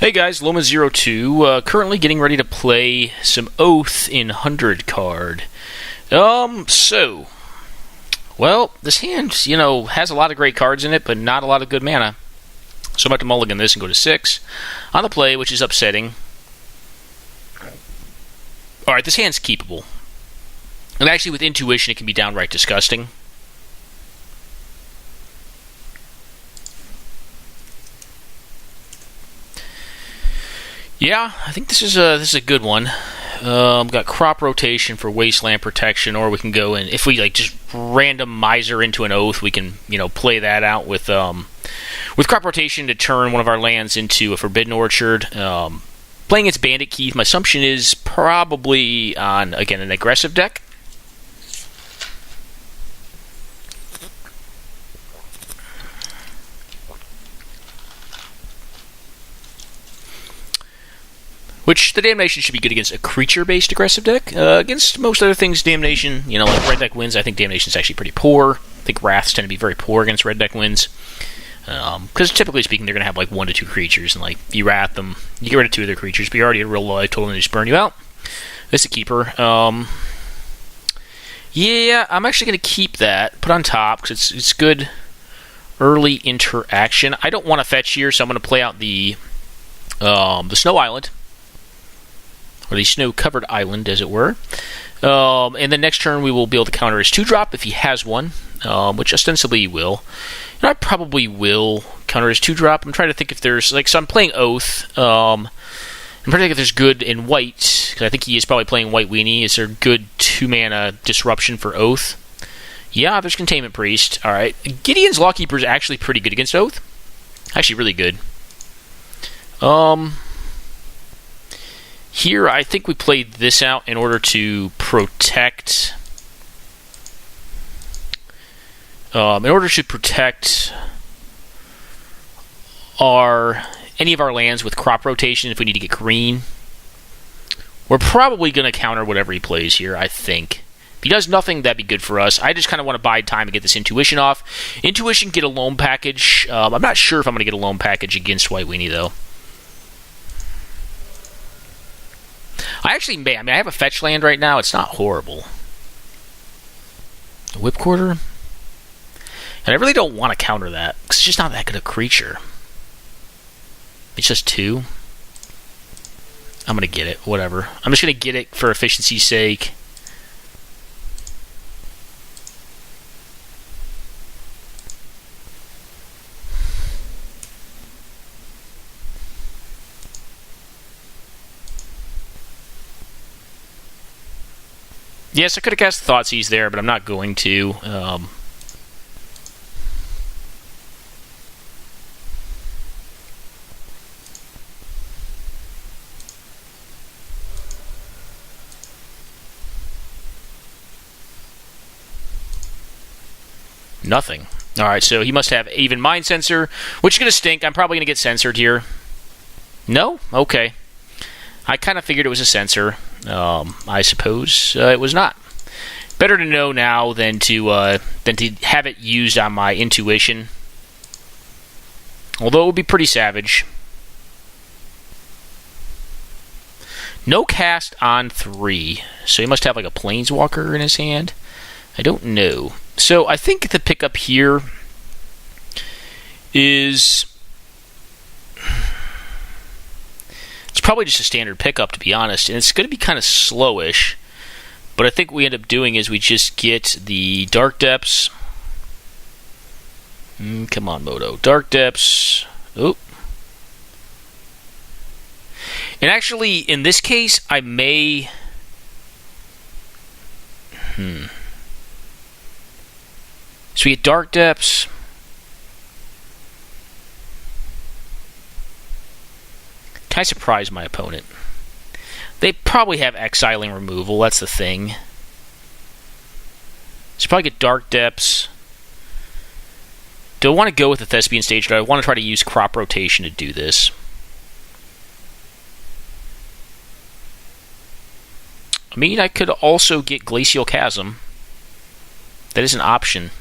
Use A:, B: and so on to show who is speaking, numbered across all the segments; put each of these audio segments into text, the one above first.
A: Hey guys, Loma02, currently getting ready to play some Oath in 100 card. Well, this hand, has a lot of great cards in it, but not a lot of good mana. So I'm about to mulligan this and go to 6 on the play, which is upsetting. Alright, this hand's keepable. And actually, with intuition, it can be downright disgusting. Yeah, I think this is a good one. Got crop rotation for wasteland protection, or we can go in if we just random miser into an oath. We can play that out with crop rotation to turn one of our lands into a forbidden orchard. Playing its Bandit Keith, my assumption is probably on again an aggressive deck. Which, the Damnation should be good against a creature-based aggressive deck. Against most other things, Damnation, like red deck wins, I think Damnation's actually pretty poor. I think Wraths tend to be very poor against red deck wins. Because typically speaking, they're going to have 1 to 2 creatures, and you Wrath them, you get rid of 2 of their creatures, but you're already at real low, I told them to just burn you out. That's a keeper. Yeah, I'm actually going to keep that, put on top, because it's good early interaction. I don't want to fetch here, so I'm going to play out the Snow Island. Or the snow-covered island, as it were. And then next turn we will be able to counter his 2-drop if he has one, which ostensibly he will. And I probably will counter his 2-drop. I'm trying to think if there's... so I'm playing Oath. I'm trying to think if there's good in white, because I think he is probably playing White Weenie. Is there good 2-mana disruption for Oath? Yeah, there's Containment Priest. Alright. Gideon's Lawkeeper is actually pretty good against Oath. Actually, really good. Here, I think we played this out in order to protect... any of our lands with crop rotation if we need to get green. We're probably going to counter whatever he plays here, I think. If he does nothing, that'd be good for us. I just kind of want to bide time and get this Intuition off. Intuition, get a loam package. I'm not sure if I'm going to get a loam package against White Weenie, though. I actually may. I have a fetch land right now. It's not horrible. A Whip Quarter? And I really don't want to counter that, because it's just not that good a creature. It's just 2. I'm going to get it. Whatever. I'm just going to get it for efficiency's sake. Yes, I could have cast Thoughtseize there, but I'm not going to. Nothing. Alright, so he must have even Mind Sensor, which is going to stink. I'm probably going to get censored here. No? Okay. I kind of figured it was a censor. I suppose it was not. Better to know now than to have it used on my intuition. Although it would be pretty savage. No cast on 3. So he must have a Planeswalker in his hand. I don't know. So I think the pickup here is... It's probably just a standard pickup, to be honest, and it's going to be kind of slowish. But I think what we end up doing is we just get the Dark Depths. Come on, Moto. Dark Depths. Oh. And actually, in this case, I may... So we get Dark Depths. Can I surprise my opponent? They probably have Exiling Removal, that's the thing. So probably get Dark Depths. Do I want to go with the Thespian Stage, or do I want to try to use Crop Rotation to do this? I mean, I could also get Glacial Chasm. That is an option.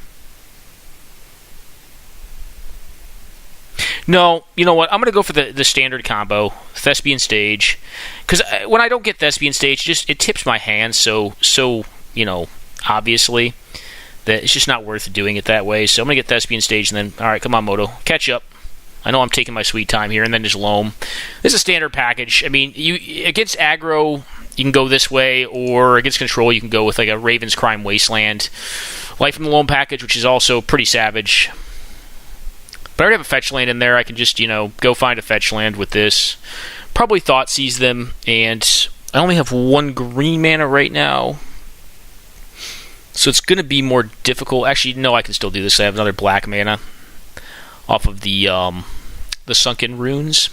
A: No, you know what? I'm going to go for the standard combo, Thespian Stage, because when I don't get Thespian Stage, it tips my hand so obviously that it's just not worth doing it that way. So I'm going to get Thespian Stage, and then, all right, come on, Moto, catch up. I know I'm taking my sweet time here, and then just Loam. This is a standard package. I mean, against aggro, you can go this way, or against control, you can go with like a Raven's Crime Wasteland. Life from the Loam package, which is also pretty savage. But I already have a fetch land in there. I can just, go find a fetch land with this. Probably Thoughtseize them, and I only have one green mana right now. So it's going to be more difficult. Actually, no, I can still do this. I have another black mana off of the Sunken Runes.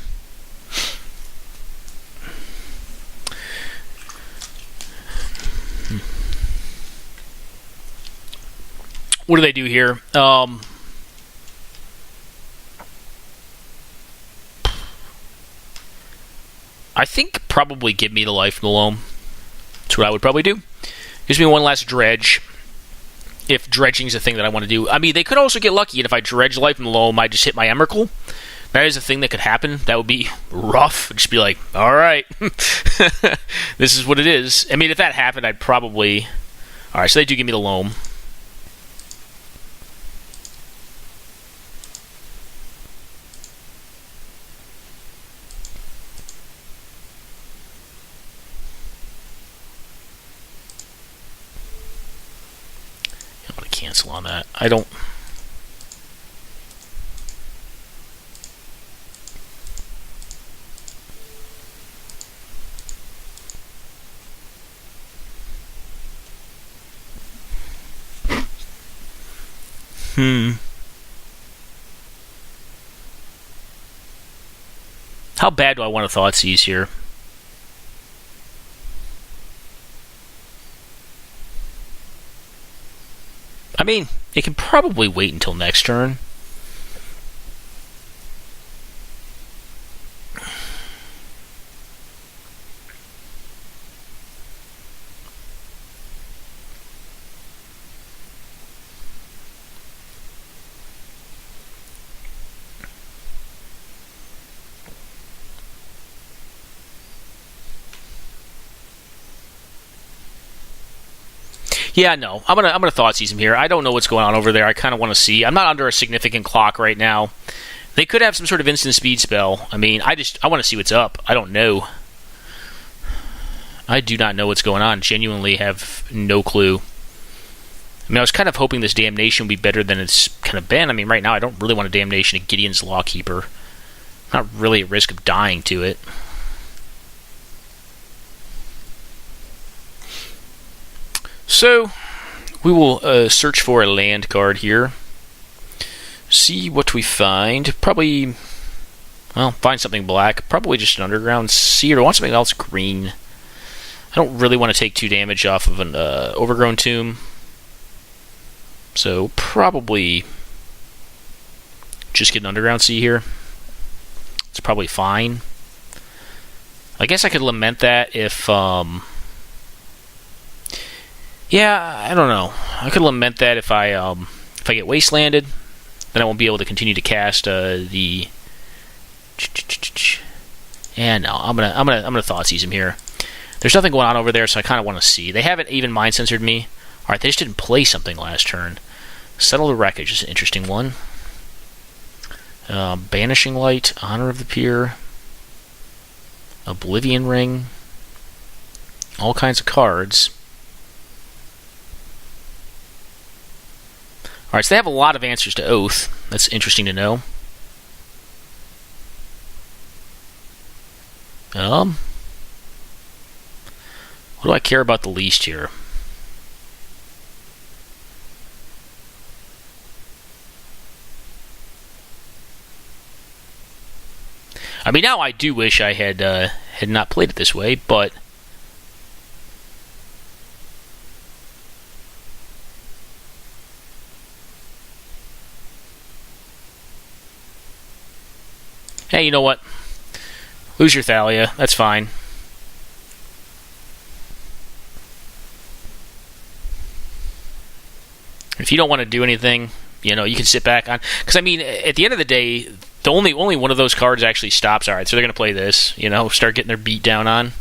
A: What do they do here? I think probably give me the Life from the Loam. That's what I would probably do. Gives me one last dredge. If dredging is a thing that I want to do. I mean, they could also get lucky, and if I dredge Life from the Loam, I just hit my Emrakul. That is a thing that could happen. That would be rough. I'd just be like, alright. This is what it is. I mean, if that happened, I'd probably... Alright, so they do give me the Loam. Cancel on that. I don't... How bad do I want to Thoughtseize here? I mean, it can probably wait until next turn. Yeah, no. I'm gonna Thoughtseize him here. I don't know what's going on over there. I kind of want to see. I'm not under a significant clock right now. They could have some sort of instant speed spell. I mean, I want to see what's up. I don't know. I do not know what's going on. Genuinely have no clue. I mean, I was kind of hoping this Damnation would be better than it's kind of been. I mean, right now I don't really want a Damnation to Gideon's Lawkeeper. I'm not really at risk of dying to it. So, we will search for a land card here. See what we find. Probably, well, find something black. Probably just an Underground Seed, or want something else green. I don't really want to take 2 damage off of an Overgrown Tomb. So, probably just get an Underground Sea here. It's probably fine. I guess I could lament that if... Yeah, I don't know. I could lament that if I get wastelanded, then I won't be able to continue to cast the. Yeah, no, I'm gonna Thoughtseize him here. There's nothing going on over there, so I kind of want to see. They haven't even mind censored me. All right, they just didn't play something last turn. Settle the Wreckage is an interesting one. Banishing Light, Honor of the Peer, Oblivion Ring, all kinds of cards. Alright, so they have a lot of answers to Oath. That's interesting to know. What do I care about the least here? I mean, now I do wish I had not played it this way, but... Hey, you know what? Lose your Thalia. That's fine. If you don't want to do anything, you can sit back on... Because, I mean, at the end of the day, The only one of those cards actually stops. All right, so they're going to play this. Start getting their beat down on.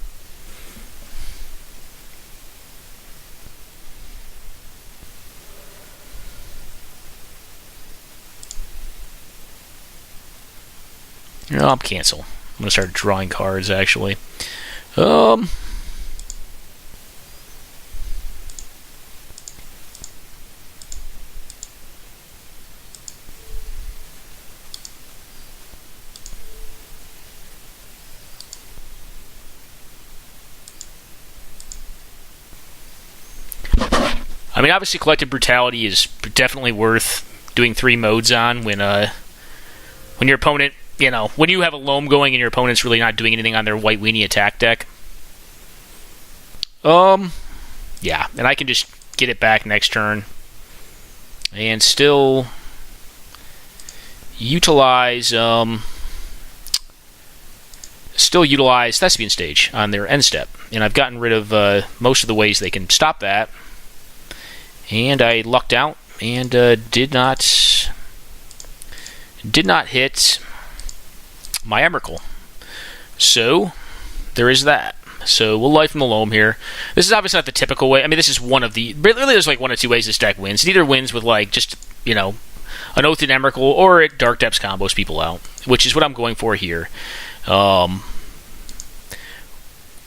A: No, I'm cancel. I'm going to start drawing cards, actually. I mean, obviously, Collective Brutality is definitely worth doing 3 modes on when your opponent, when you have a loam going and your opponent's really not doing anything on their white weenie attack deck. Yeah, and I can just get it back next turn and still utilize Thespian Stage on their end step, and I've gotten rid of most of the ways they can stop that. And I lucked out and did not hit my Emrakul. So there is that. So we'll life from the loam here. This is obviously not the typical way. I mean, this is one of the... Really, there's like 1 or 2 ways this deck wins. It either wins with like just, an Oath and Emrakul, or it Dark Depths combos people out, which is what I'm going for here.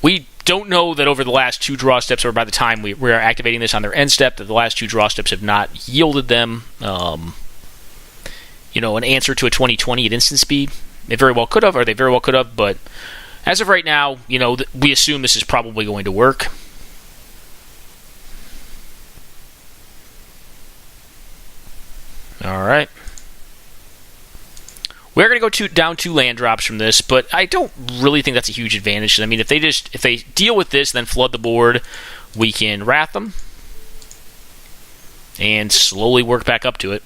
A: We don't know that over the last 2 draw steps, or by the time we are activating this on their end step, that the last 2 draw steps have not yielded them, an answer to a 2020 at instant speed. They very well could have, or they very well could have, but as of right now, we assume this is probably going to work. All right. We're going to go down 2 land drops from this, but I don't really think that's a huge advantage. I mean, if they deal with this, then flood the board, we can Wrath them and slowly work back up to it.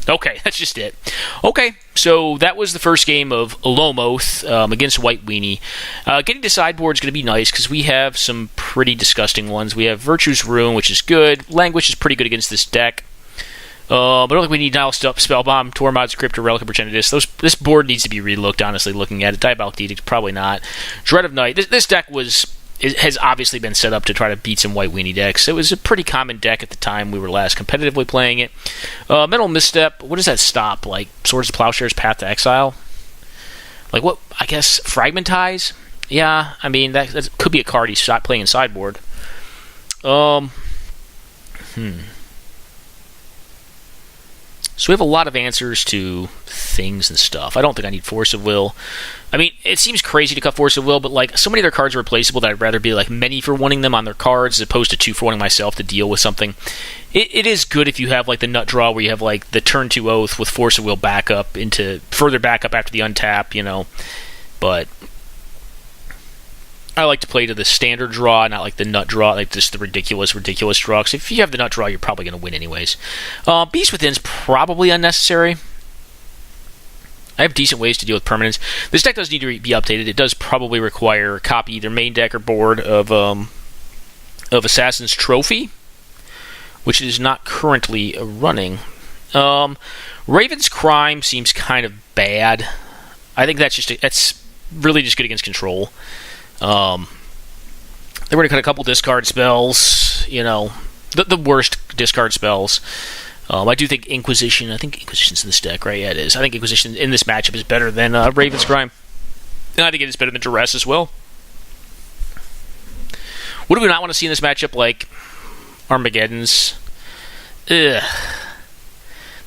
A: Okay, that's just it. Okay, so that was the first game of Loam Oath against White Weenie. Getting to sideboard is going to be nice because we have some pretty disgusting ones. We have Virtue's Ruin, which is good. Languish is pretty good against this deck. But I don't think we need Nile Spellbomb, Tormod's Crypt, or Relic of Progenitus. This board needs to be relooked, honestly, looking at it. Diabolic Edict, probably not. Dread of Night. This deck has obviously been set up to try to beat some White Weenie decks. It was a pretty common deck at the time we were last competitively playing it. Mental Misstep. What does that stop? Like Swords of Plowshares, Path to Exile? Like what? I guess Fragmentize? Yeah, I mean, that could be a card he's playing in sideboard. So we have a lot of answers to things and stuff. I don't think I need Force of Will. I mean, it seems crazy to cut Force of Will, but like so many of their cards are replaceable that I'd rather be like many for wanting them on their cards as opposed to 2 for wanting myself to deal with something. It is good if you have like the Nut Draw where you have like the turn 2 Oath with Force of Will backup into further backup after the untap, But I like to play to the standard draw, not like the Nut Draw, like just the ridiculous draw. Because if you have the Nut Draw, you're probably going to win anyways. Beast Within's probably unnecessary. I have decent ways to deal with permanents. This deck does need to be updated. It does probably require a copy, either main deck or board, of Assassin's Trophy, which is not currently running. Raven's Crime seems kind of bad. I think that's really just good against control. Then we're going to cut a couple discard spells, the worst discard spells. I do think Inquisition. I think Inquisition's in this deck, right? Yeah, it is. I think Inquisition in this matchup is better than Raven's Crime. And I think it is better than Duress as well. What do we not want to see in this matchup? Like Armageddon's. Ugh.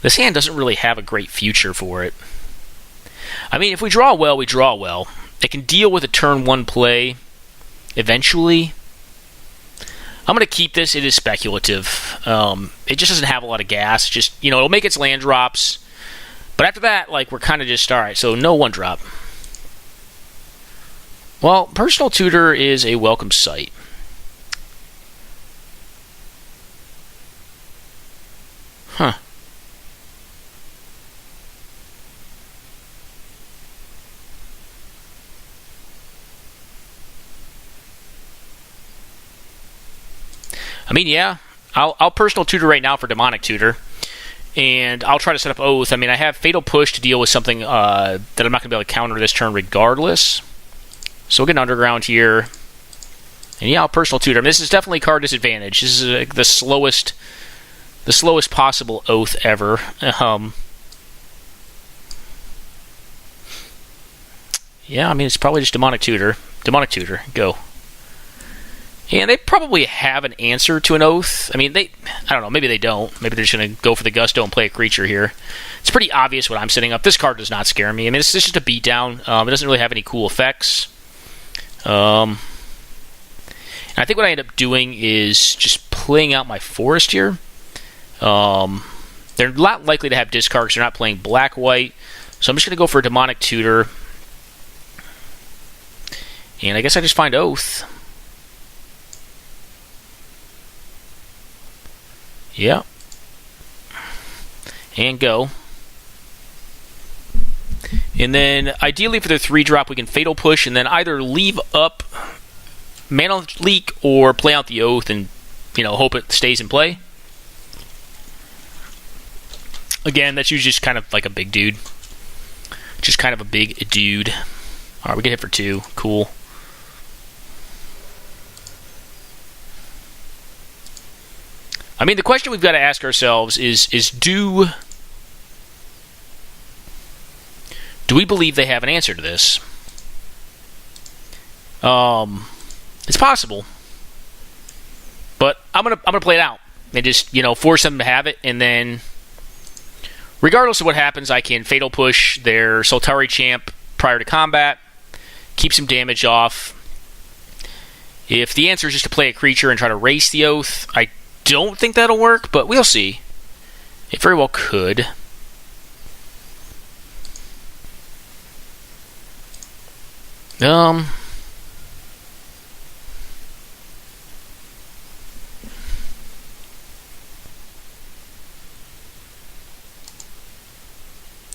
A: This hand doesn't really have a great future for it. I mean, if we draw well, we draw well. It can deal with a turn 1 play eventually. I'm going to keep this. It is speculative. It just doesn't have a lot of gas. Just, it'll make its land drops. But after that, we're kind of just, alright, so no 1-drop. Well, Personal Tutor is a welcome sight. Huh. I mean, yeah, I'll Personal Tutor right now for Demonic Tutor. And I'll try to set up Oath. I mean, I have Fatal Push to deal with something that I'm not going to be able to counter this turn regardless. So we'll get an Underground here. And yeah, I'll Personal Tutor. I mean, this is definitely card disadvantage. This is the slowest possible Oath ever. Yeah, I mean, it's probably just Demonic Tutor. Demonic Tutor, go. And they probably have an answer to an Oath. I mean, I don't know, maybe they don't. Maybe they're just going to go for the Gusto and play a creature here. It's pretty obvious what I'm setting up. This card does not scare me. I mean, it's just a beatdown. It doesn't really have any cool effects. And I think what I end up doing is just playing out my Forest here. They're not likely to have discard because they're not playing black-white. So I'm just going to go for a Demonic Tutor. And I guess I just find Oath. Yeah. And go. And then, ideally for the 3-drop, we can Fatal Push and then either leave up Mana Leak or play out the Oath and, hope it stays in play. Again, that's usually just kind of like a big dude. Just kind of a big dude. Alright, we get hit for 2. Cool. I mean, the question we've got to ask ourselves is do we believe they have an answer to this? It's possible, but I'm gonna play it out and just force them to have it, and then regardless of what happens, I can Fatal Push their Soltari Champ prior to combat, keep some damage off. If the answer is just to play a creature and try to race the Oath, I don't think that'll work, but we'll see. It very well could.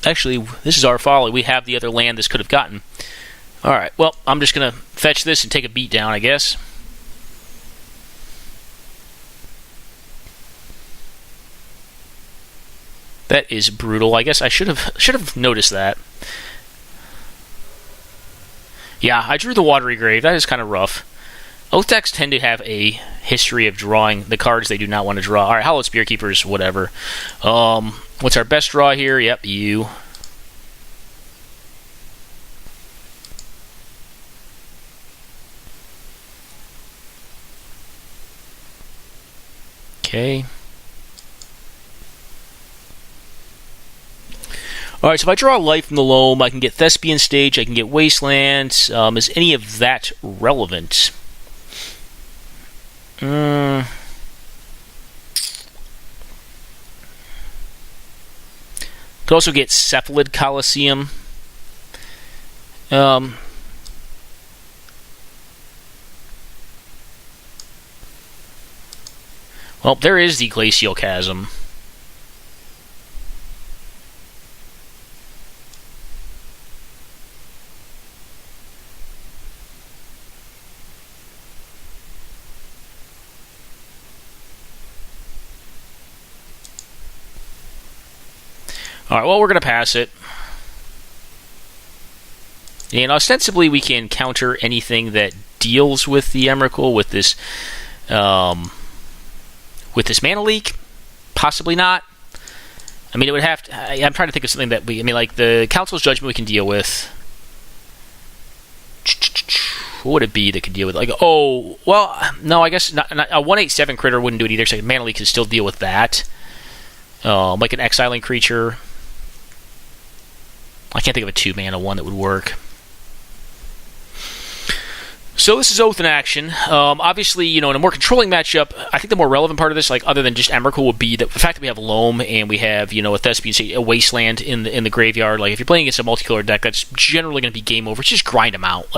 A: Actually, this is our folly. We have the other land this could have gotten. Alright, well, I'm just going to fetch this and take a beat down, I guess. That is brutal. I guess I should have noticed that. Yeah, I drew the Watery Grave. That is kind of rough. Oath decks tend to have a history of drawing the cards they do not want to draw. Alright, Hallowed Spearkeepers, whatever. What's our best draw here? Yep, you. Okay. Alright, so if I draw a Life from the Loam, I can get Thespian Stage, I can get Wasteland. Is any of that relevant? Could also get Cephalid Coliseum. Well, there is the Glacial Chasm. Alright, well, we're going to pass it. And ostensibly, we can counter anything that deals with the Emrakul with this Mana Leak. Possibly not. I mean, it would have to... I'm trying to think of something that like the Council's Judgment we can deal with. What would it be that could deal with... no, I guess not, a 1/8/7 critter wouldn't do it either, so Mana Leak can still deal with that. Like an exiling creature. I can't think of a 2-mana one that would work. So this is Oath in action. Obviously, in a more controlling matchup, I think the more relevant part of this, like other than just Emrakul, would be the fact that we have Loam and we have, a Thespian, a Wasteland in the graveyard. Like if you're playing against a multicolor deck, that's generally going to be game over. Just grind them out.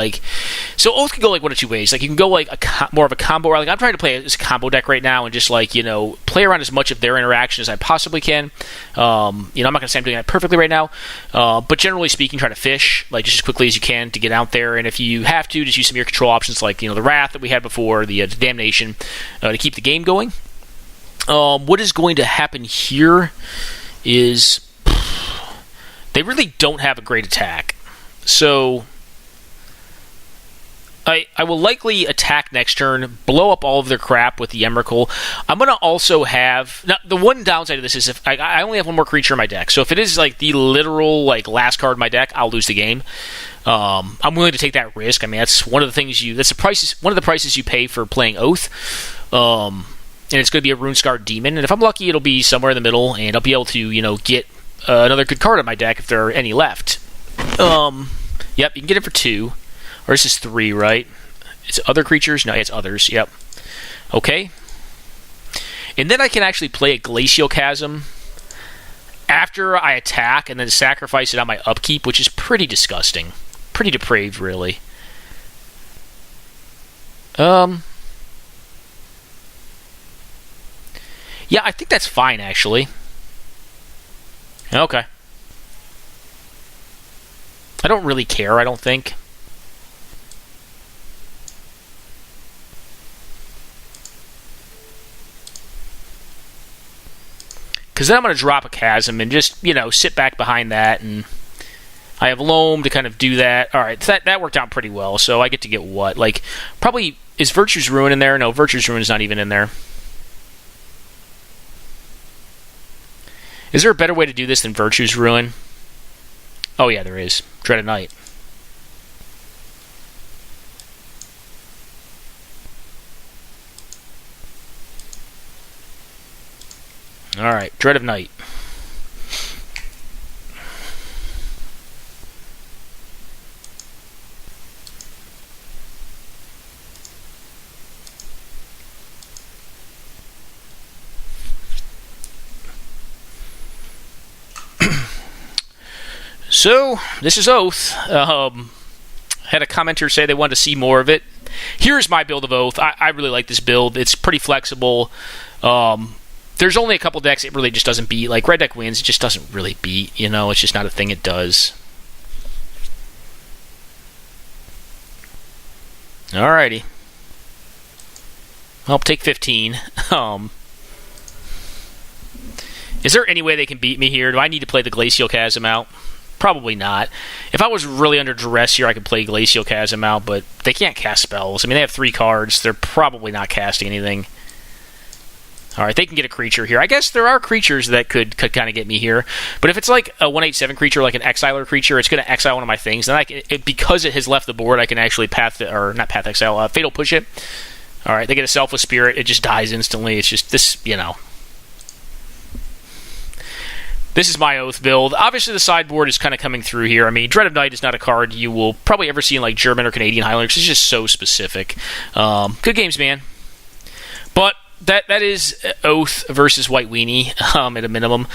A: So Oath can go like one of two ways. Like you can go like more of a combo. Like I'm trying to play as a combo deck right now and just play around as much of their interaction as I possibly can. I'm not going to say I'm doing that perfectly right now, but generally speaking, try to fish just as quickly as you can to get out there. And if you have to, just use some of your control options like the Wrath that we had before, the Damnation, to keep the game going. What is going to happen here is they really don't have a great attack. So I will likely attack next turn, blow up all of their crap with the Emrakul. I'm going to also have... Now, the one downside of this is if I only have one more creature in my deck. So if it is like the literal like last card in my deck, I'll lose the game. I'm willing to take that risk. I mean, that's one of the things one of the prices you pay for playing Oath. And it's going to be a Rune-Scarred Demon. And if I'm lucky, it'll be somewhere in the middle, and I'll be able to, get another good card in my deck if there are any left. Yep, you can get it for 2. Or this is 3, right? It's other creatures? No, it's others. Yep. Okay. And then I can actually play a Glacial Chasm after I attack and then sacrifice it on my upkeep, which is pretty disgusting. Pretty depraved, really. Yeah, I think that's fine, actually. Okay. I don't really care, I don't think. Because then I'm going to drop a Chasm and just, sit back behind that, and I have Loam to kind of do that. All right, that worked out pretty well, so I get to get what? Like, probably, is Virtue's Ruin in there? No, Virtue's Ruin is not even in there. Is there a better way to do this than Virtue's Ruin? Oh yeah, there is. Dread of Night. Alright, Dread of Night. So, this is Oath. Had a commenter say they wanted to see more of it. Here's my build of Oath. I really like this build. It's pretty flexible. There's only a couple decks it really just doesn't beat. Like, Red Deck Wins, it just doesn't really beat. It's just not a thing it does. Alrighty. I'll take 15. Is there any way they can beat me here? Do I need to play the Glacial Chasm out? Probably not. If I was really under duress here, I could play Glacial Chasm out, but they can't cast spells. I mean, they have 3 cards. They're probably not casting anything. Alright, they can get a creature here. I guess there are creatures that could kind of get me here. But if it's like a 1/8/7 creature, like an Exiler creature, it's going to exile one of my things. Then because it has left the board, I can actually Fatal Push it. Alright, they get a Selfless Spirit. It just dies instantly. It's just this, This is my Oath build. Obviously, the sideboard is kind of coming through here. I mean, Dread of Night is not a card you will probably ever see in like German or Canadian Highlanders. It's just so specific. Good games, man. But that is Oath versus White Weenie at a minimum.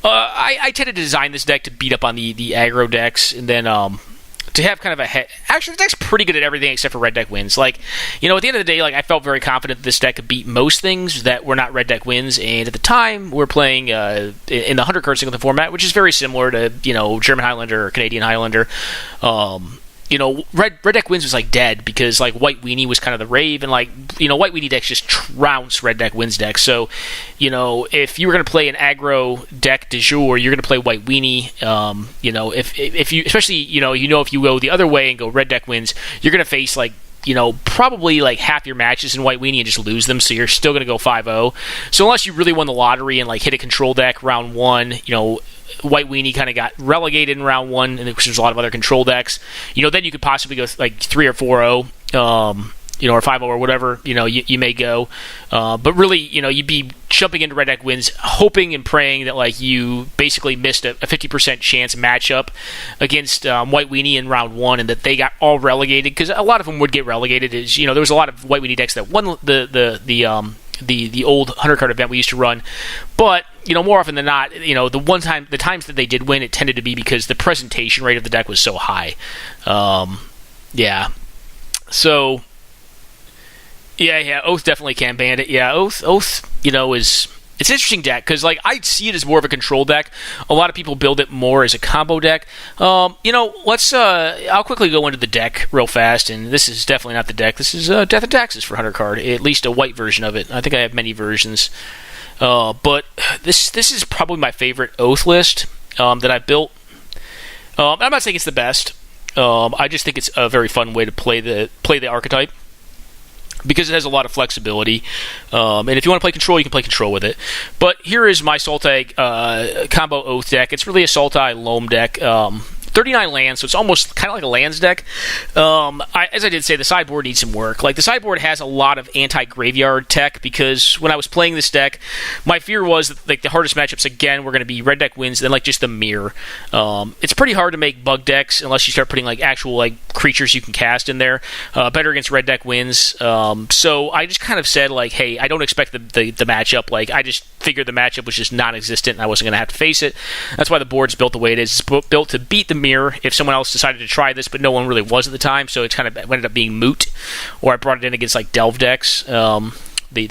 A: I tended to design this deck to beat up on the aggro decks, and then to have kind of a actually, the deck's pretty good at everything except for Red Deck Wins. Like, at the end of the day, like, I felt very confident that this deck could beat most things that were not Red Deck Wins, and at the time, we're playing in the 100-card Singleton format, which is very similar to, German Highlander or Canadian Highlander. Red Deck Wins was like dead because like White Weenie was kind of the rave, and like White Weenie decks just trounce Red Deck Wins decks. So if you were going to play an aggro deck de jour, you're going to play White Weenie. If you especially if you go the other way and go Red Deck Wins, you're going to face like probably like half your matches in White Weenie and just lose them, so you're still going to go 5-0. So unless you really won the lottery and like hit a control deck round 1, White Weenie kind of got relegated in round 1, and because there's a lot of other control decks, then you could possibly go like 3 or 4-0, or 5-0 or whatever, you may go. But really, you'd be jumping into Red Deck Wins, hoping and praying that like you basically missed a 50% chance matchup against White Weenie in round 1, and that they got all relegated, because a lot of them would get relegated. There was a lot of White Weenie decks that won the old 100-card event we used to run, but more often than not, the times that they did win, it tended to be because the presentation rate of the deck was so high. Yeah. So, yeah, Oath definitely can ban it. Yeah, Oath, it's an interesting deck, because like I see it as more of a control deck. A lot of people build it more as a combo deck. Let's I'll quickly go into the deck real fast, and this is definitely not the deck. This is Death and Taxes for 100 card, at least a white version of it. I think I have many versions. But this is probably my favorite Oath list that I've built. I'm not saying it's the best. I just think it's a very fun way to play the archetype, because it has a lot of flexibility. And if you want to play control, you can play control with it. But here is my Sultai combo Oath deck. It's really a Sultai Loam deck. 39 lands, so it's almost kind of like a lands deck. As I did say, the sideboard needs some work. Like, the sideboard has a lot of anti-graveyard tech, because when I was playing this deck, my fear was that, like, the hardest matchups, again, were going to be red deck wins, then, like, just the mirror. It's pretty hard to make bug decks unless you start putting, like, actual, like, creatures you can cast in there. Better against red deck wins. So I just kind of said, like, hey, I don't expect the matchup. Like, I just figured the matchup was just non-existent, and I wasn't going to have to face it. That's why the board's built the way it is. It's built to beat the mirror if someone else decided to try this, but no one really was at the time, so it kind of ended up being moot. Or I brought it in against, like, delve decks, the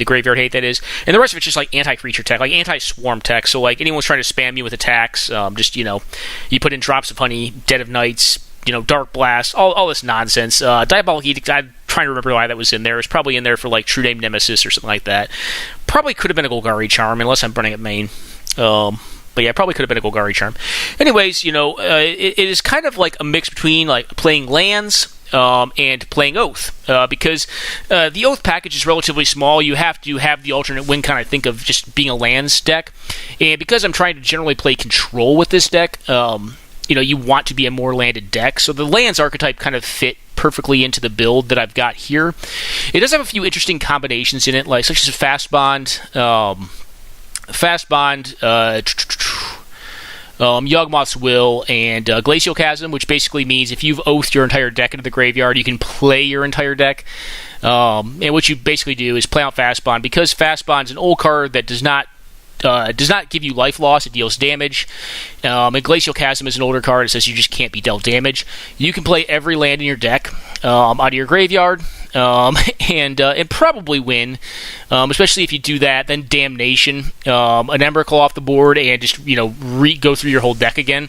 A: graveyard hate, that is. And the rest of it's just, like, anti-creature tech, like anti-swarm tech. So, like, anyone's trying to spam you with attacks, just, you know, you put in Drops of Honey, Dead of Nights, you know, Dark Blast, all this nonsense. Diabolic Edict, I'm trying to remember why that was in there. It was probably in there for, like, True Name Nemesis or something like that. Probably could have been a Golgari Charm, unless I'm running it main. But yeah, probably could have been a Golgari Charm. Anyways, you know, it is kind of like a mix between, like, playing lands and playing Oath, because the Oath package is relatively small. You have to have the alternate win con, I think, of just being a lands deck. And because I'm trying to generally play control with this deck, you know, you want to be a more landed deck. So the lands archetype kind of fit perfectly into the build that I've got here. It does have a few interesting combinations in it, like such as a Fast Bond, Yawgmoth's Will, and Glacial Chasm, which basically means if you've oathed your entire deck into the graveyard, you can play your entire deck. And what you basically do is play out Fast Bond, because Fast Bond's an old card that does not give you life loss, it deals damage. And Glacial Chasm is an older card that says you just can't be dealt damage. You can play every land in your deck out of your graveyard, and probably win, especially if you do that. Then Damnation, an Emrakul off the board, and just, you know, go through your whole deck again.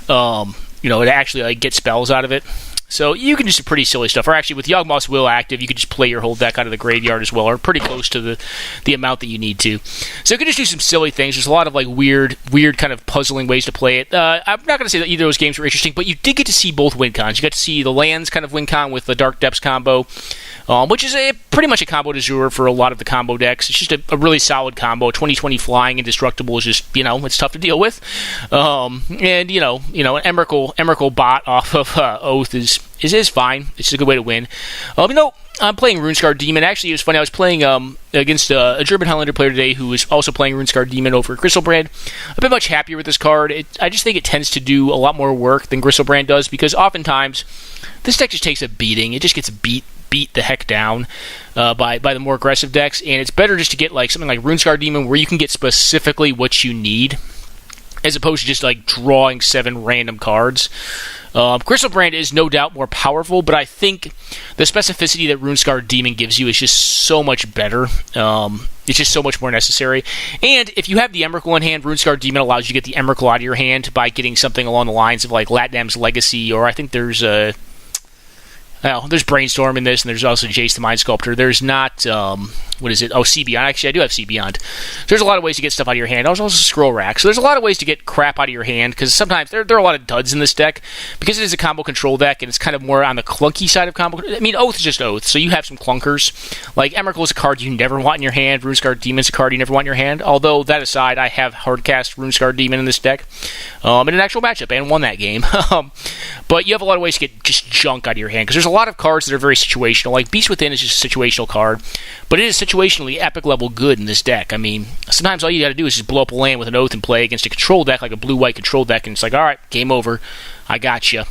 A: You know, it actually, like, get spells out of it. So you can do some pretty silly stuff. Or actually, with Yawgmoth's Will active, you can just play your whole deck out of the graveyard as well, or pretty close to the amount that you need to. So you can just do some silly things. There's a lot of, like, weird kind of puzzling ways to play it. I'm not going to say that either of those games were interesting, but you did get to see both win cons. You got to see the lands kind of win con with the Dark Depths combo, which is pretty much a combo du jour for a lot of the combo decks. It's just a really solid combo. 20/20 flying indestructible is just, you know, it's tough to deal with. And you know, an Emrakul bot off of Oath is fine. It's a good way to win. You know, I'm playing Runescar Demon. Actually, it was funny. I was playing against a German Highlander player today who was also playing Runescar Demon over Gristlebrand. I've been much happier with this card. I just think it tends to do a lot more work than Gristlebrand does, because oftentimes this deck just takes a beating. It just gets beat the heck down by the more aggressive decks, and it's better just to get, like, something like Runescar Demon where you can get specifically what you need, as opposed to just, like, drawing 7 random cards. Gristlebrand is no doubt more powerful, but I think the specificity that Runescar Demon gives you is just so much better. It's just so much more necessary. And if you have the Emrakul in hand, Runescar Demon allows you to get the Emrakul out of your hand by getting something along the lines of, like, Latnam's Legacy, or I think there's there's Brainstorm in this, and there's also Jace the Mind Sculptor. There's not, what is it? Oh, Sea Beyond. Actually, I do have Sea Beyond. So there's a lot of ways to get stuff out of your hand. There's also Scroll Rack. So there's a lot of ways to get crap out of your hand, because sometimes there are a lot of duds in this deck, because it is a combo control deck, and it's kind of more on the clunky side of combo. I mean, Oath is just Oath, so you have some clunkers. Like, Emrakul is a card you never want in your hand. Runescar Demon's a card you never want in your hand. Although, that aside, I have hardcast Runescar Demon in this deck in an actual matchup, and won that game. But you have a lot of ways to get just junk out of your hand, because there's a lot of cards that are very situational. Like, Beast Within is just a situational card, but it is situationally epic level good in this deck. I mean, sometimes all you gotta do is just blow up a land with an Oath and play against a control deck, like a blue-white control deck, and it's like, alright, game over. I got you.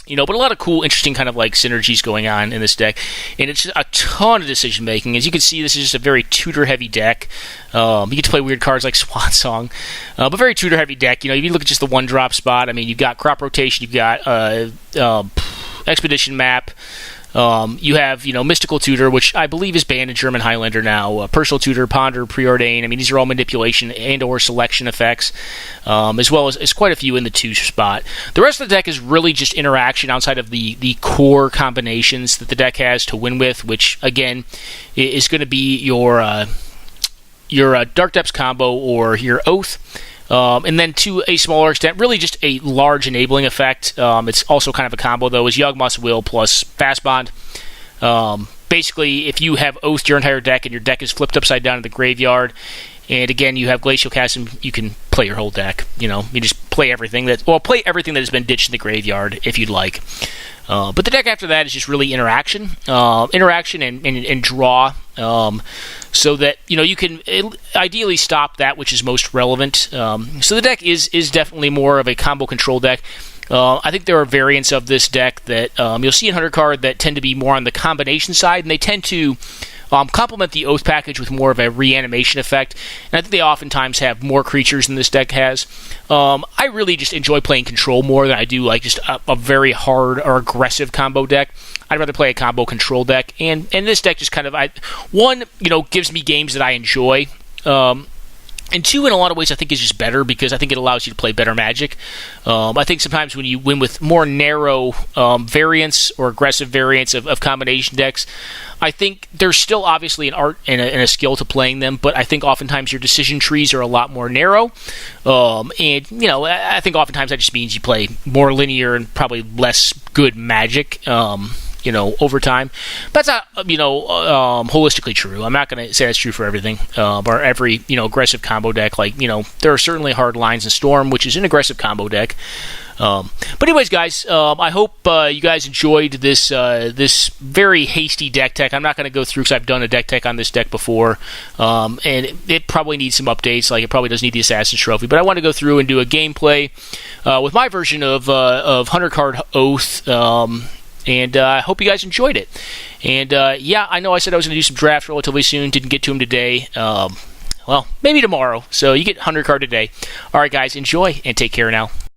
A: You know, but a lot of cool, interesting kind of, like, synergies going on in this deck, and it's a ton of decision making. As you can see, this is just a very tutor-heavy deck. You get to play weird cards like Swan Song, but very tutor-heavy deck. You know, if you look at just the one-drop spot, I mean, you've got Crop Rotation, you've got Expedition Map. You have, you know, Mystical Tutor, which I believe is banned in German Highlander now. Personal Tutor, Ponder, Preordain. I mean, these are all manipulation and/or selection effects, as well as quite a few in the 2 spot. The rest of the deck is really just interaction outside of the core combinations that the deck has to win with, which, again, is going to be your your Dark Depths combo or your Oath. And then to a smaller extent, really just a large enabling effect. It's also kind of a combo, though, is Yawgmoth's Will plus Fast Bond. Basically, if you have Oath your entire deck and your deck is flipped upside down in the graveyard, and again, you have Glacial Chasm, you can play your whole deck. You just play everything that has been ditched in the graveyard if you'd like. But the deck after that is just really interaction and draw, so that you can ideally stop that which is most relevant. So the deck is definitely more of a combo control deck. I think there are variants of this deck that you'll see in 100 card that tend to be more on the combination side, and they tend to complement the Oath package with more of a reanimation effect, and I think they oftentimes have more creatures than this deck has. I really just enjoy playing control more than I do like just a very hard or aggressive combo deck. I'd rather play a combo control deck, and this deck just kind of gives me games that I enjoy. And two, in a lot of ways, I think is just better because I think it allows you to play better Magic. I think sometimes when you win with more narrow variants or aggressive variants of combination decks, I think there's still obviously an art and a skill to playing them, but I think oftentimes your decision trees are a lot more narrow. I think oftentimes that just means you play more linear and probably less good Magic. Over time. But that's not, holistically true. I'm not going to say that's true for everything, or every, aggressive combo deck. Like, there are certainly hard lines in Storm, which is an aggressive combo deck. But anyways, guys, I hope you guys enjoyed this very hasty deck tech. I'm not going to go through because I've done a deck tech on this deck before, and it probably needs some updates. Like, it probably does need the Assassin's Trophy. But I want to go through and do a gameplay with my version of 100 card Oath. And I hope you guys enjoyed it. And I know I said I was going to do some drafts relatively soon. Didn't get to them today. Maybe tomorrow. So you get 100 card today. All right, guys, enjoy and take care now.